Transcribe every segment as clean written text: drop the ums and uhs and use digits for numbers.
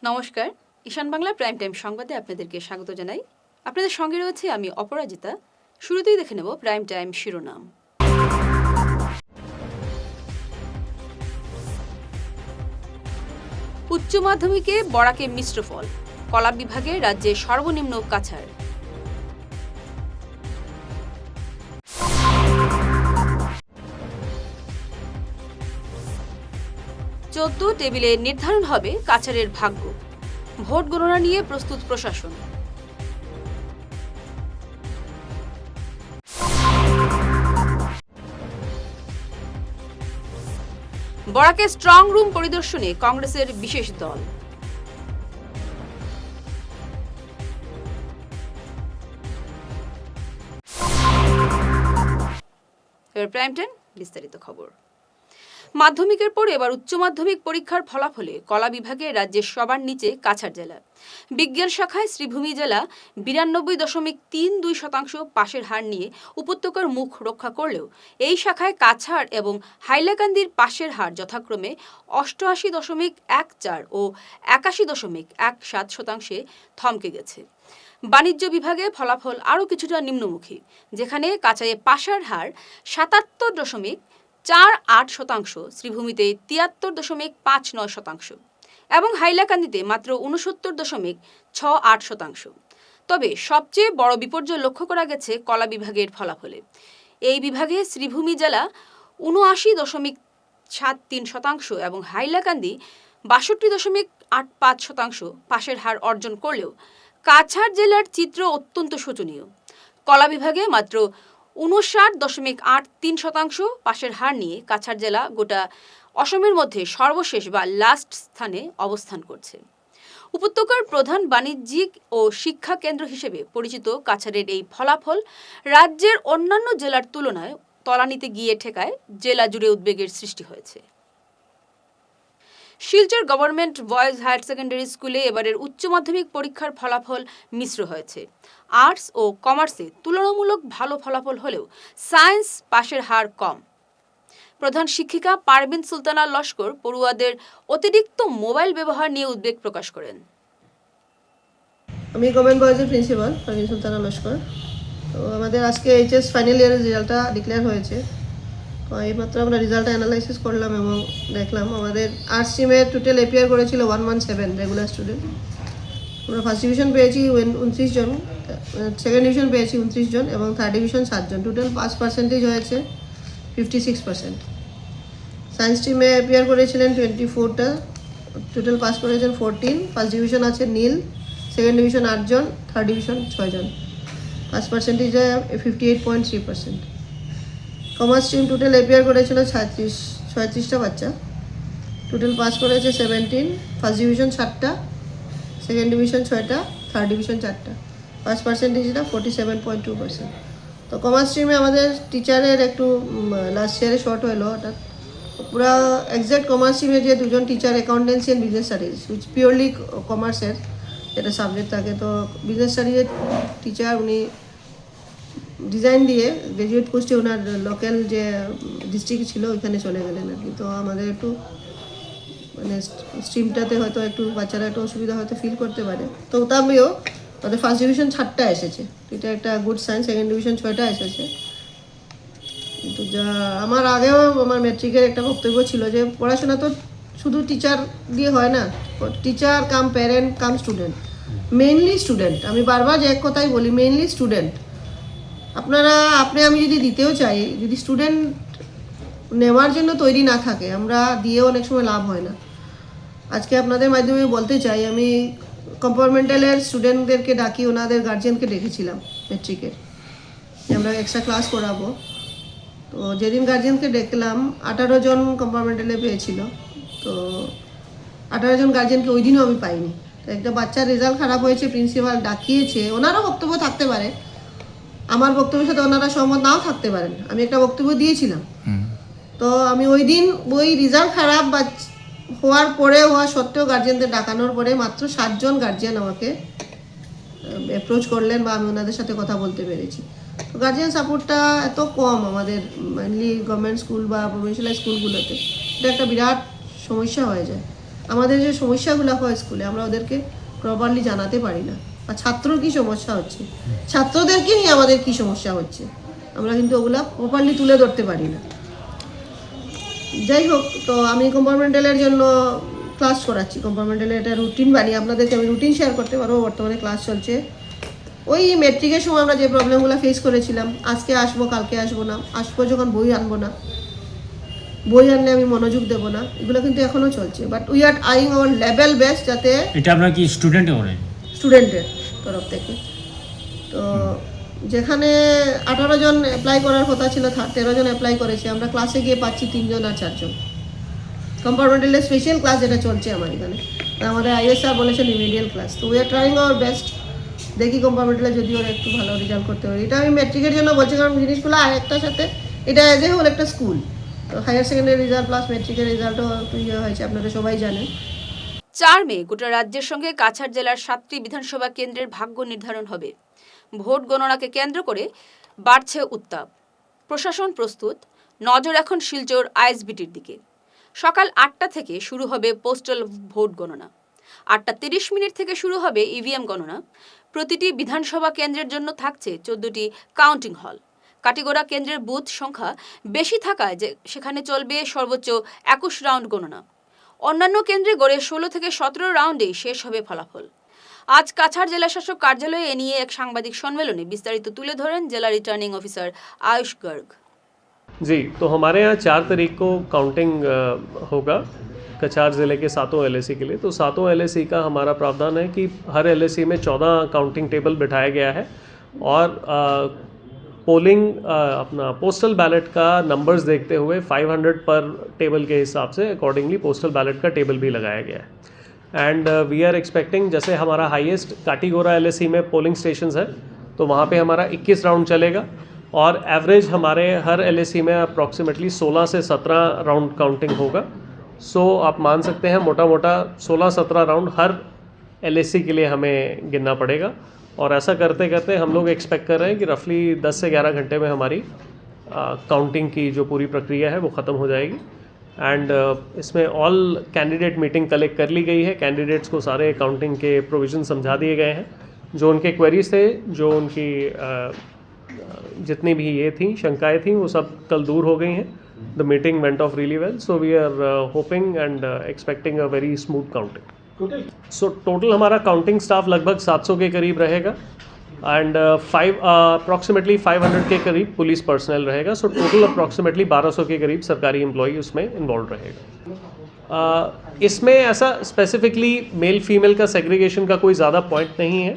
নমস্কার, ঈশান Bangla prime time সংবাদে আপনাদেরকে স্বাগত জানাই। আপনাদের সঙ্গে রয়েছে আমি অপরাজিতা। শুরুতেই দেখে নেব প্রাইম টাইম শিরোনাম। উচ্চ মাধ্যমিকে বরাকে মিশ্র ফল, কলা বিভাগে রাজ্যে সর্বনিম্ন কাছাড়। চোদ্দ টেবিলে নির্ধারণ হবে কাছাড়ের ভাগ্য, ভোট গণনা নিয়ে প্রস্তুত প্রশাসন। বরাকে স্ট্রং রুম পরিদর্শনে কংগ্রেসের বিশেষ দল। এবার প্রাইম টাইম বিস্তারিত খবর। মাধ্যমিকের পর এবার উচ্চ মাধ্যমিক পরীক্ষার ফলাফলে কলা বিভাগে রাজ্যের সবার নিচে কাছাড় জেলা। বিজ্ঞান শাখায় শ্রীভূমি জেলা 92.32% পাশের হার নিয়ে উপত্যকার মুখ রক্ষা করলেও এই শাখায় কাছাড় এবং হাইলাকান্দির পাশের হার যথাক্রমে 88.14 ও 81.17% থমকে গেছে। বাণিজ্য বিভাগে ফলাফল আরও কিছুটা নিম্নমুখী, যেখানে কাছাড়ে পাশের হার 77.48%, শ্রীভূমিতে 73.59% এবং হাইলাকান্দিতে মাত্র 69.68%। তবে সবচেয়ে বড় বিপর্যয় লক্ষ্য করা গেছে কলা বিভাগের ফলাফলে। এই বিভাগে শ্রীভূমি জেলা 79.73% এবং হাইলাকান্দি 62.85% পাশের হার অর্জন করলেও কাছাড় জেলার চিত্র অত্যন্ত শোচনীয়। কলা বিভাগে মাত্র 59.83% পাশের হার নিয়ে কাছাড় জেলা গোটা অসমের মধ্যে সর্বশেষ বা লাস্ট স্থানে অবস্থান করছে। উপত্যকার প্রধান বাণিজ্যিক ও শিক্ষা কেন্দ্র হিসেবে পরিচিত কাছাড়ের এই ফলাফল রাজ্যের অন্যান্য জেলার তুলনায় তলানিতে গিয়ে ঠেকায় জেলা জুড়ে উদ্বেগের সৃষ্টি হয়েছে। Silchar government boys higher secondary স্কুলে এবারের উচ্চ মাধ্যমিক পরীক্ষার ফলাফল মিশ্র হয়েছে। আর্টস ও কমার্সে তুলনামূলক ভালো ফলাফল হলেও সায়েন্স পাশের হার কম। প্রধান শিক্ষিকা পারভিন সুলতানা লস্কর পড়ুয়াদের অতিরিক্ত মোবাইল ব্যবহার নিয়ে উদ্বেগ প্রকাশ করেন। আমি গভর্নমেন্ট বয়েজের প্রিন্সিপাল পারভিন সুলতানা লস্কর। তো আমাদের আজকে এইচএস ফাইনাল ইয়ারের রেজাল্টটা ডিক্লেয়ার হয়েছে। তো এইমাত্র আমরা রেজাল্টটা অ্যানালাইসিস করলাম এবং দেখলাম আমাদের আর্টস স্ট্রিমে টোটাল এপিয়ার করেছিল 117 রেগুলার স্টুডেন্ট। আমরা ফার্স্ট ডিভিশন পেয়েছি 29 জন, সেকেন্ড ডিভিশন পেয়েছি 29 জন এবং থার্ড ডিভিশন 7 জন। টোটাল পাস পার্সেন্টেজ হয়েছে 56%। সায়েন্স স্ট্রিমে এপিয়ার করেছিলেন 24টা, টোটাল পাস করেছেন 14। ফার্স্ট ডিভিশন আছে নীল, সেকেন্ড ডিভিশন 8 জন, থার্ড ডিভিশন 6 জন। Pass percentage 58.3%। Commerce stream total appear করেছিল 36টা বাচ্চা, টোটাল পাস করেছে 17। ফার্স্ট ডিভিশন 7টা, সেকেন্ড ডিভিশন 6টা, থার্ড ডিভিশন 4টা। পাস পার্সেন্টেজটা 47.2%। তো কমার্স স্ট্রিমে আমাদের টিচারের একটু লাস্ট ইয়ারে শর্ট হলো, অর্থাৎ পুরো এক্স্যাক্ট কমার্স স্ট্রিমে যে দুজন teacher accountancy and business studies which purely কমার্সের যেটা সাবজেক্ট থাকে, তো বিজনেস স্টাডিজের টিচার উনি ডিজাইন দিয়ে গ্র্যাজুয়েট পোস্টে ওনার লোকাল যে ডিস্ট্রিক্ট ছিল ওইখানে চলে গেলেন আর কি। তো আমাদের একটু মানে স্ট্রিমটাতে হয়তো একটু বাচ্চারা একটু অসুবিধা হয়তো ফিল করতে পারে। তো তবেও আমাদের ফার্স্ট ডিভিশন 7টা এসেছে, এটা একটা গুড সাইন। সেকেন্ড ডিভিশন 6টা এসেছে। কিন্তু যা আমার আগেও আমার ম্যাট্রিকের একটা বক্তব্য ছিল যে পড়াশোনা তো শুধু টিচার দিয়ে হয় না, টিচার কাম প্যারেন্ট কাম স্টুডেন্ট, মেইনলি স্টুডেন্ট। আমি বারবার যে এক কথাই বলি, মেইনলি স্টুডেন্ট। আমি যদি দিতেও চাই, যদি স্টুডেন্ট নেওয়ার জন্য তৈরি না থাকে, আমরা দিয়েও অনেক সময় লাভ হয় না। আজকে আপনাদের মাধ্যমে বলতে চাই, আমি কম্পার্টমেন্টালের স্টুডেন্টদেরকে ডাকি, ওনাদের গার্জিয়ানকে ডেকেছিলাম ম্যাট্রিকের, আমরা এক্সট্রা ক্লাস করাবো। তো যেদিন গার্জিয়ানকে দেখলাম 18 জন কম্পার্টমেন্টালে পেয়েছিল। তো 18 জন গার্জিয়ানকে ওই দিনও আমি পাইনি। তো একটা বাচ্চার রেজাল্ট খারাপ হয়েছে, প্রিন্সিপাল ডাকিয়েছে, ওনারও বক্তব্য থাকতে পারে, আমার বক্তব্যের সাথে ওনারা সহমত নাও থাকতে পারেন, আমি একটা বক্তব্য দিয়েছিলাম। তো আমি ওই দিন ওই রেজাল্ট খারাপ হওয়ার পরে, হওয়া সত্ত্বেও গার্জিয়ানদের ডাকানোর পরে মাত্র 7 জন গার্জিয়ান আমাকে অ্যাপ্রোচ করলেন বা আমি ওনাদের সাথে কথা বলতে পেরেছি। তো গার্জিয়ান সাপোর্টটা এত কম আমাদের মেনলি গভর্নমেন্ট স্কুল বা প্রভিন্সিয়াল স্কুলগুলোতে, এটা একটা বিরাট সমস্যা হয়ে যায়। আমাদের যে সমস্যাগুলো হয় স্কুলে আমরা ওদেরকে প্রপারলি জানাতে পারি না, আর ছাত্রর কী সমস্যা হচ্ছে, ছাত্রদেরকে নিয়ে আমাদের কী সমস্যা হচ্ছে, আমরা কিন্তু ওগুলা প্রপারলি তুলে ধরতে পারি না। যাই হোক, তো আমি কম্পার্টমেন্টালের জন্য ক্লাস করাচ্ছি, কম্পার্টমেন্টালের একটা রুটিন বানিয়ে আপনাদেরকে আমি রুটিন শেয়ার করতে পারবো। বর্তমানে ক্লাস চলছে। ওই মেট্রিকের সময় আমরা যে প্রবলেমগুলো ফেস করেছিলাম, আজকে আসবো কালকে আসবো না, আসবো যখন বই আনবো না, বই আনলে আমি মনোযোগ দেবো না, এগুলো কিন্তু এখনও চলছে। But we are trying hour level best, যাতে এটা আপনারা কি স্টুডেন্টে করেন? স্টুডেন্টের তরফ থেকে। তো যেখানে 18 জন অ্যাপ্লাই করার কথা ছিল, 13 জন অ্যাপ্লাই করেছে, আমরা ক্লাসে গিয়ে পাচ্ছি 3 জন আর 4 জন। কম্পার্টমেন্টালের স্পেশাল ক্লাস যেটা চলছে আমার এখানে, আমাদের আইএস স্যার বলেছেন রিমিডিয়াল ক্লাস। তো we are trying our best, দেখি কম্পার্টমেন্টালে যদি ওরা একটু ভালো রেজাল্ট করতে পারে। এটা আমি ম্যাট্রিকের জন্য বলছি, কারণ জিনিসগুলো আরেকটার সাথে এটা এজ এ হোল একটা স্কুল। তো হায়ার সেকেন্ডারি রেজাল্ট প্লাস ম্যাট্রিকের রেজাল্টও একটু ইয়ে হয়েছে, আপনারা সবাই জানেন। 4 মে গোটা রাজ্যের সঙ্গে কাছাড় জেলার 7টি বিধানসভা কেন্দ্রের ভাগ্য নির্ধারণ হবে। ভোট গণনাকে কেন্দ্র করে বাড়ছে উত্তাপ। প্রশাসন প্রস্তুত, নজর এখন শিলচর আইএসবিটির দিকে। সকাল 8টা থেকে শুরু হবে পোস্টাল ভোট গণনা। 8:30 থেকে শুরু হবে ইভিএম গণনা। প্রতিটি বিধানসভা কেন্দ্রের জন্য থাকছে 14টি কাউন্টিং হল। কাটিগড়া কেন্দ্রের বুথ সংখ্যা বেশি থাকায় সেখানে চলবে সর্বোচ্চ 21 রাউন্ড গণনা। অন্যান্য কেন্দ্রে গড়ে 16 থেকে 17 রাউন্ডেই শেষ হবে ফলাফল। আজ কাছাড় জেলা শাসক কার্যালয়ে এ নিয়ে এক সাংবাদিক সম্মেলনে বিস্তারিত তুলে ধরেন জেলা রিটার্নিং অফিসার आयुष गर्ग। जी, तो हमारे यहाँ 4 तारीख को काउंटिंग होगा कछार ज़िले के 7 LAC के लिए। तो 7 LAC का हमारा प्रावधान है कि हर LAC में 14 काउंटिंग टेबल बिठाया गया है और पोलिंग अपना पोस्टल बैलेट का नंबर्स देखते हुए 500 पर टेबल के हिसाब से अकॉर्डिंगली पोस्टल बैलेट का टेबल भी लगाया गया है। एंड वी आर एक्सपेक्टिंग, जैसे हमारा हाईएस्ट काटीगोरा LAC में पोलिंग स्टेशंस है, तो वहाँ पे हमारा 21 राउंड चलेगा और एवरेज हमारे हर LAC में अप्रॉक्सीमेटली 16 से 17 राउंड काउंटिंग होगा। सो आप मान सकते हैं मोटा मोटा 16-17 राउंड हर LAC के लिए हमें गिनना पड़ेगा। और ऐसा करते करते हम लोग एक्सपेक्ट कर रहे हैं कि रफली 10 से 11 घंटे में हमारी काउंटिंग की जो पूरी प्रक्रिया है वो ख़त्म हो जाएगी। एंड इसमें ऑल कैंडिडेट मीटिंग कलेक्ट कर ली गई है। कैंडिडेट्स को सारे काउंटिंग के प्रोविज़न समझा दिए गए हैं। जो उनके क्वेरीज थे, जो उनकी जितनी भी ये थी शंकाएँ थी, वो सब कल दूर हो गई हैं। The meeting went off really well, so we are hoping and expecting a very smooth counting. So total हमारा काउंटिंग स्टाफ लगभग 700 के करीब रहेगा एंड अप्रॉक्सीमेटली 500 के करीब पुलिस पर्सनल रहेगा। सो टोटल अप्रॉक्सीमेटली 1200 के करीब सरकारी एम्प्लॉई उसमें इन्वॉल्व रहेगा। इसमें ऐसा स्पेसिफिकली मेल फीमेल का सेग्रीगेशन का कोई ज़्यादा पॉइंट नहीं है,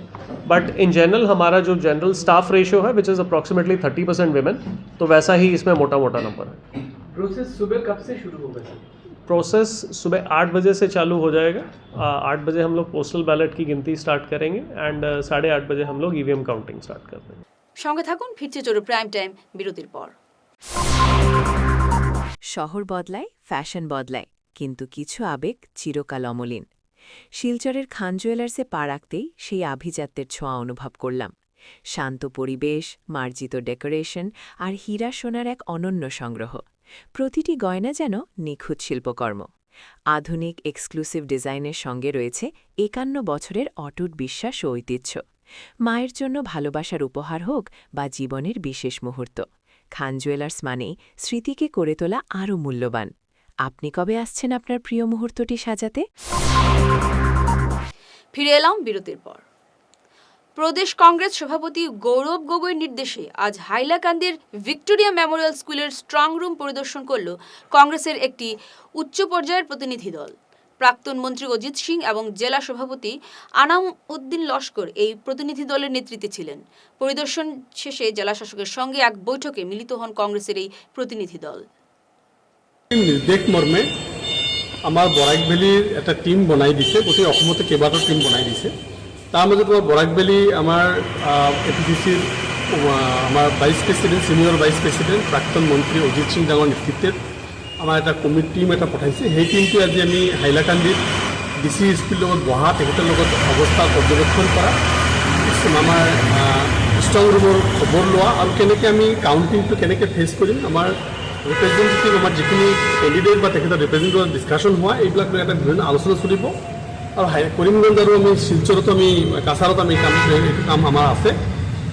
बट इन जनरल हमारा जो जनरल स्टाफ रेशियो है विच इज़ अप्रॉक्सीमेटली 30% विमेन, तो वैसा ही इसमें मोटा मोटा नंबर है। प्रोसेस सुबह कब से शुरू होगा सर? प्रोसेस सुबह 8 बजे से चालू हो जाएगा। 8 बजे हम लोग पोस्टल बैलेट की गिनती स्टार्ट करेंगे एंड 8:30 बजे हम लोग EVM काउंटिंग स्टार्ट कर देंगे। সঙ্গে থাকুন, ফিরছে চোর প্রাইম টাইম বিরতির পর। শহর বদলায়, ফ্যাশন বদলায়, কিন্তু কিছু আবেগ চিরকাল অমলিন। শিলচরের খান জুয়েলার্সে পা রাখতেই সেই আভিজাত্যের ছোঁয়া অনুভব করলাম। শান্ত পরিবেশ, মার্জিত ডেকোরেশন আর হীরা সোনার এক অনন্য সংগ্রহ। প্রতিটি গয়না যেন নিখুঁত শিল্পকর্ম। আধুনিক এক্সক্লুসিভ ডিজাইনের সঙ্গে রয়েছে 51 বছরের অটুট বিশ্বাস ও ঐতিহ্য। মায়ের জন্য ভালোবাসার উপহার হোক বা জীবনের বিশেষ মুহূর্ত, খান জুয়েলার্স মানেই স্মৃতিকে করে তোলা আরও মূল্যবান। আপনি কবে আসছেন আপনার প্রিয় মুহূর্তটি সাজাতে? ফিরে এলাম বিরতির পর। প্রদেশ কংগ্রেস সভাপতি গৌরব গগৈর নির্দেশে আজ হাইলাকান্দির ভিক্টোরিয়া মেমোরিয়াল স্কুলের স্ট্রং রুম পরিদর্শন করল কংগ্রেসের একটি উচ্চ পর্যায়ের প্রতিনিধি দল। প্রাক্তন মন্ত্রী অজিত সিং এবং জেলা সভাপতি আনাম উদ্দিন লস্কর এই প্রতিনিধি দলের নেতৃত্বে ছিলেন। পরিদর্শন শেষে জেলা শাসকের সঙ্গে এক বৈঠকে মিলিত হন কংগ্রেসের এই প্রতিনিধি দল। নিৰ্দেশ মৰ্মে আমাৰ বৰাক ভেলীৰ এটা টিম বনাই দিছে, গোটেই অসমতে কেইবাটাও টিম বনাই দিছে। তাৰ মাজত বৰাক ভেলী আমাৰ APDCৰ আমাৰ vice president, senior vice president প্ৰাক্তন মন্ত্ৰী অজিত সিং ডাঙৰ নেতৃত্বত আমাৰ এটা টিম এটা পঠাইছে। সেই টিমটোৱে আজি আমি হাইলাকান্দিত DC SP লগত বহা, তেখেতৰ লগত অৱস্থা পৰ্যবেক্ষণ কৰা, আমাৰ ষ্ট্ৰং ৰুমৰ খবৰ লোৱা আৰু কেনেকৈ আমি কাউণ্টিংটো কেনেকৈ ফেচ কৰিম, আমাৰ ৰিপ্ৰেজেণ্টেটিভ আমাৰ যিখিনি কেণ্ডিডেট বা তেখেতৰ ৰিপ্ৰেজেণ্টেটিভ ডিছকাশ্যন হোৱা এইবিলাক লৈ এটা বিভিন্ন আলোচনা চলিব আৰু কৰিমগঞ্জ আৰু আমি শিলচৰতো আমি কাছাৰত আমি এইটো কাম আমাৰ আছে।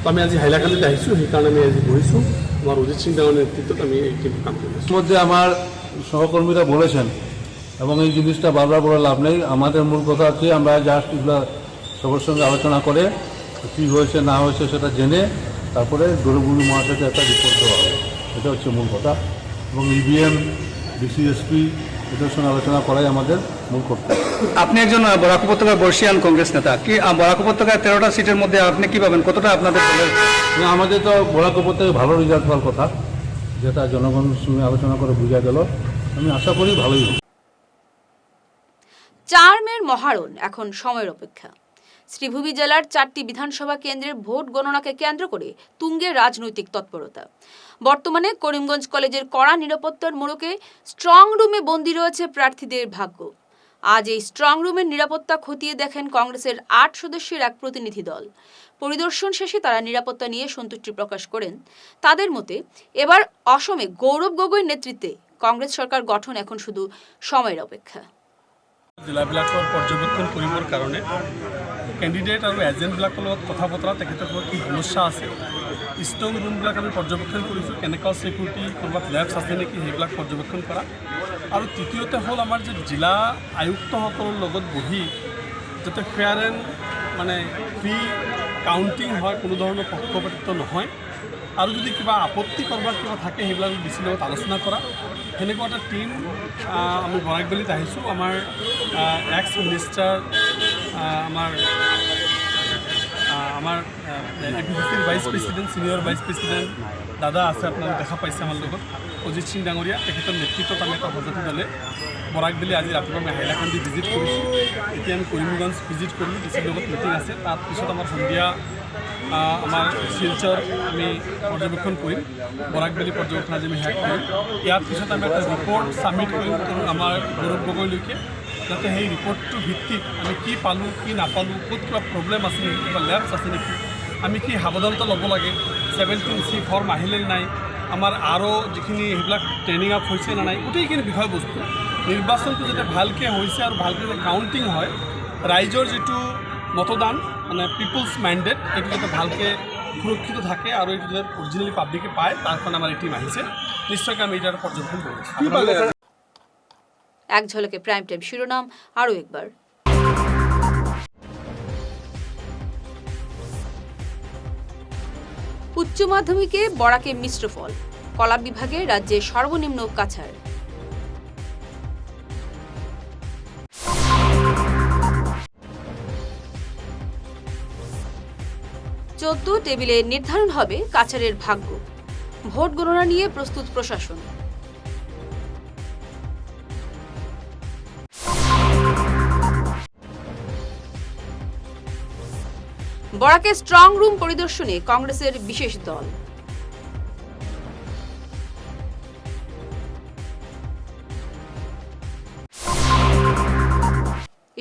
তো আমি আজি হাইলাকান্দিতে আহিছোঁ, সেইকাৰণে আমি আজি বহিছোঁ। আমার অজিত সিং ডাঙর নেতৃত্বত আমি এই টিম কাম করি। মধ্যে আমার সহকর্মীরা বলেছেন এবং এই জিনিসটা বারবার বলে লাভ নেই। আমাদের মূল কথা হচ্ছে আমরা জাস্ট এগুলো সবার সঙ্গে আলোচনা করে কী হয়েছে না হয়েছে সেটা জেনে তারপরে গৌরবগুরু মহাশয়কে একটা রিপোর্ট দেওয়া হবে, এটা হচ্ছে মূল কথা। এবং ইভিএম ডিসিএসপি এটার সঙ্গে আলোচনা করাই আমাদের মূল কর্তব্য। আপনি একজন বরাক উপত্যকার বর্ষিয়ান কংগ্রেস নেতা, কি বরাক উপত্যকার 13টা সিটের মধ্যে আপনি কি পাবেন, কতটা আপনাদের দলের? না, আমাদের তো বরাক উপত্যকায় ভালো রেজাল্ট হওয়ার কথা, যেটা জনগণের সঙ্গে আলোচনা করে বোঝা গেল। আমি আশা করি ভালোই হবে। 4 মের মহারণ এখন সময়ের অপেক্ষা। শ্রীভূমি জেলার 4টি বিধানসভা কেন্দ্রের ভোট গণনাকে কেন্দ্র করে তুঙ্গে রাজনৈতিক তৎপরতা। বর্তমানে করিমগঞ্জ কলেজের কড়া নিরাপত্তার মোড়কে স্ট্রং রুমে বন্দী রয়েছে প্রার্থীদের ভাগ্য। আজ এই স্ট্রং রুমের নিরাপত্তা খতিয়ে দেখেন কংগ্রেসের 8 সদস্যের এক প্রতিনিধি দল। পরিদর্শন শেষে তারা নিরাপত্তা নিয়ে সন্তুষ্টি প্রকাশ করেন। তাদের মতে এবার অসমে গৌরব গগৈর নেতৃত্বে কংগ্রেস সরকার গঠন এখন শুধু সময়ের অপেক্ষা। জিলাবিলাকৰ পৰ্যবেক্ষণ কৰিবৰ কাৰণে কেণ্ডিডেট আৰু এজেণ্টবিলাকৰ লগত কথা বতৰা, তেখেতৰ কি সমস্যা আছে, ষ্ট্ৰং ৰুমবিলাক আমি পৰ্যবেক্ষণ কৰিছোঁ, কেনেকুৱা ছিকিউৰিটি, ক'ৰবাত লেবছ আছে নেকি, সেইবিলাক পৰ্যবেক্ষণ কৰা। আৰু তৃতীয়তে হ'ল আমাৰ যে জিলা আয়ুক্তসকলৰ লগত বহি যাতে ফেয়াৰ এণ্ড মানে ফ্ৰী কাউণ্টিং হয়, কোনো ধৰণৰ পক্ষপাতিত্ব নহয়। আৰু যদি কিবা আপত্তি কৰবাৰ কিবা থাকে সেইবিলাক ডিচিৰ লগত আলোচনা কৰা, সেনেকুৱা এটা টিম আমি বৰাকবেলিত আহিছোঁ। আমাৰ এক্স মিনিষ্টাৰ আমাৰ এপিডিচিৰ vice president, senior vice president দাদা আছে, আপোনালোকে দেখা পাইছে আমাৰ লগত, অজিত সিং ডাঙৰীয়া, তেখেতৰ নেতৃত্বত আমি এটা সজাতি দলে বৰাকবেলি আজি ৰাতিপুৱা আমি হাইলাকান্দি ভিজিট কৰিছোঁ। এতিয়া আমি কৰিমগঞ্জ ভিজিট কৰিলোঁ, ডিচিৰ লগত মিটিং আছে। তাৰপিছত আমাৰ সন্ধিয়া আমাৰ শিলচৰ আমি পৰ্যবেক্ষণ কৰিম, বৰাকবেলি পৰ্যবেক্ষণ আজি আমি শেষ কৰিম। ইয়াৰ পিছত আমি এটা ৰিপৰ্ট ছাবমিট কৰিম আমাৰ গৌৰৱ গগৈলৈকে, যাতে সেই ৰিপৰ্টটোৰ ভিত্তিত আমি কি পালোঁ কি নাপালোঁ, ক'ত কিবা প্ৰব্লেম আছে নেকি, কিবা লেবছ আছে নেকি, আমি কি সাৱধানতা ল'ব লাগে, 17C ফৰ্ম আহিলে নাই, আমাৰ আৰু যিখিনি সেইবিলাক ট্ৰেইনিং আপ হৈছে নে নাই, গোটেইখিনি বিষয়বস্তু, নিৰ্বাচনটো যাতে ভালকৈ হৈছে আৰু ভালকৈ যাতে কাউণ্টিং হয়, ৰাইজৰ যিটো মতদান মানে পিপুলছ মেণ্ডেট, এইটো যাতে ভালকৈ সুৰক্ষিত থাকে আৰু এইটো যাতে অৰিজিনেলি পাব্লিকে পায়, তাৰ কাৰণে আমাৰ এই টিম আহিছে। নিশ্চয়কৈ আমি এটাৰ পৰ্যবেক্ষণ কৰিছোঁ। এক ঝলকে প্রাইম টাইম শিরোনাম আরও একবার। উচ্চ মাধ্যমিকে বরাকে মিশ্র ফল, কলা বিভাগে রাজ্যে সর্বনিম্ন কাছাড়। চোদ্দ টেবিলে নির্ধারণ হবে কাছাড়ের ভাগ্য, ভোট গণনা নিয়ে প্রস্তুত প্রশাসন। বরাকে স্ট্রং রুম পরিদর্শনে কংগ্রেসের বিশেষ দল।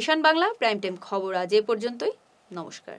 ঈশান বাংলা প্রাইম টাইম খবর আজ এ পর্যন্তই। নমস্কার।